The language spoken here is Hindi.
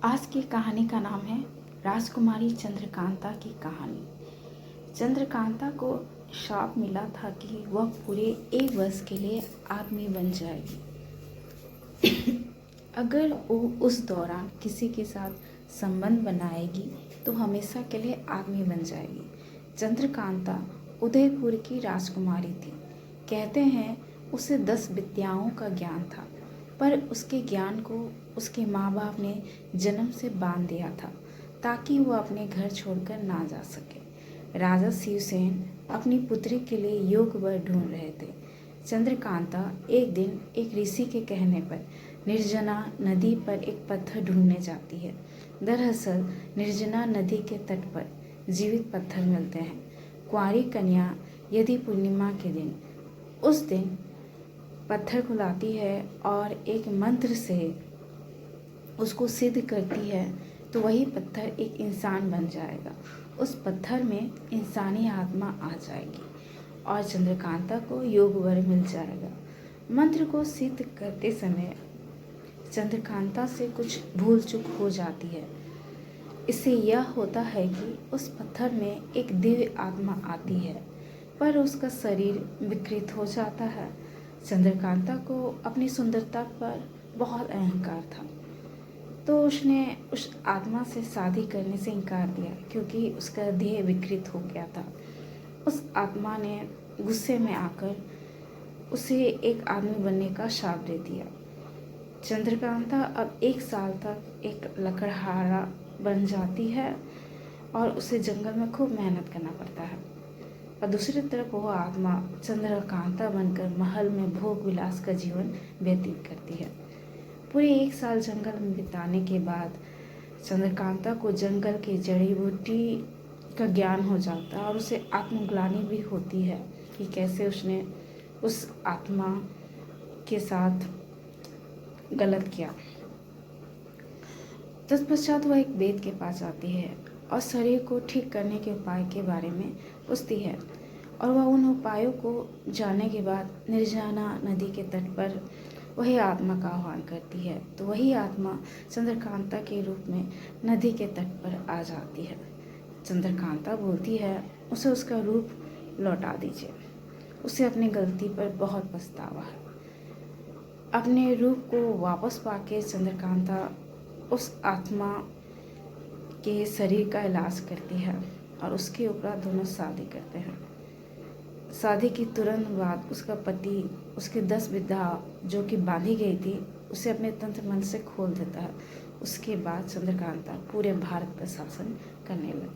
आज की कहानी का नाम है राजकुमारी चंद्रकांता की कहानी। चंद्रकांता को श्राप मिला था कि वह पूरे 1 वर्ष के लिए आदमी बन जाएगी अगर वो उस दौरान किसी के साथ संबंध बनाएगी तो हमेशा के लिए आदमी बन जाएगी। चंद्रकांता उदयपुर की राजकुमारी थी। कहते हैं उसे 10 विद्याओं का ज्ञान था, पर उसके ज्ञान को उसके माँ बाप ने जन्म से बांध दिया था ताकि वो अपने घर छोड़कर ना जा सके। राजा शिवसेन अपनी पुत्री के लिए योग्य वर ढूंढ रहे थे। चंद्रकांता एक दिन एक ऋषि के कहने पर निर्जना नदी पर एक पत्थर ढूंढने जाती है। दरअसल निर्जना नदी के तट पर जीवित पत्थर मिलते हैं। कुंवारी कन्या यदि पूर्णिमा के दिन उस दिन पत्थर को लाती है और एक मंत्र से उसको सिद्ध करती है तो वही पत्थर एक इंसान बन जाएगा। उस पत्थर में इंसानी आत्मा आ जाएगी और चंद्रकांता को योग वर मिल जाएगा। मंत्र को सिद्ध करते समय चंद्रकांता से कुछ भूल चूक हो जाती है। इससे यह होता है कि उस पत्थर में एक दिव्य आत्मा आती है, पर उसका शरीर विकृत हो जाता है। चंद्रकांता को अपनी सुंदरता पर बहुत अहंकार था, तो उसने उस आत्मा से शादी करने से इनकार दिया क्योंकि उसका देह विकृत हो गया था। उस आत्मा ने गुस्से में आकर उसे एक आदमी बनने का श्राप दे दिया। चंद्रकांता अब 1 साल तक एक लकड़हारा बन जाती है और उसे जंगल में खूब मेहनत करना पड़ता है। और दूसरी तरफ वह आत्मा चंद्रकांता बनकर महल में भोग विलास का जीवन व्यतीत करती है। पूरे 1 साल जंगल में बिताने के बाद चंद्रकांता को जंगल की जड़ी बूटी का ज्ञान हो जाता है और उसे आत्मग्लानि भी होती है कि कैसे उसने उस आत्मा के साथ गलत किया। तत्पश्चात वह एक वेद के पास जाती है और शरीर को ठीक करने के उपाय के बारे में पूछती है और वह उन उपायों को जानने के बाद निर्जना नदी के तट पर वही आत्मा का आह्वान करती है तो वही आत्मा चंद्रकांता के रूप में नदी के तट पर आ जाती है। चंद्रकांता बोलती है उसे उसका रूप लौटा दीजिए। उसे अपनी गलती पर बहुत पछतावा है। अपने रूप को वापस पाके चंद्रकांता उस आत्मा के शरीर का इलाज करती है और उसके ऊपर दोनों शादी करते हैं। शादी की तुरंत बाद उसका पति उसके 10 विद्या जो कि बांधी गई थी उसे अपने तंत्र मंत्र से खोल देता है। उसके बाद चंद्रकांता पूरे भारत पर शासन करने लगी।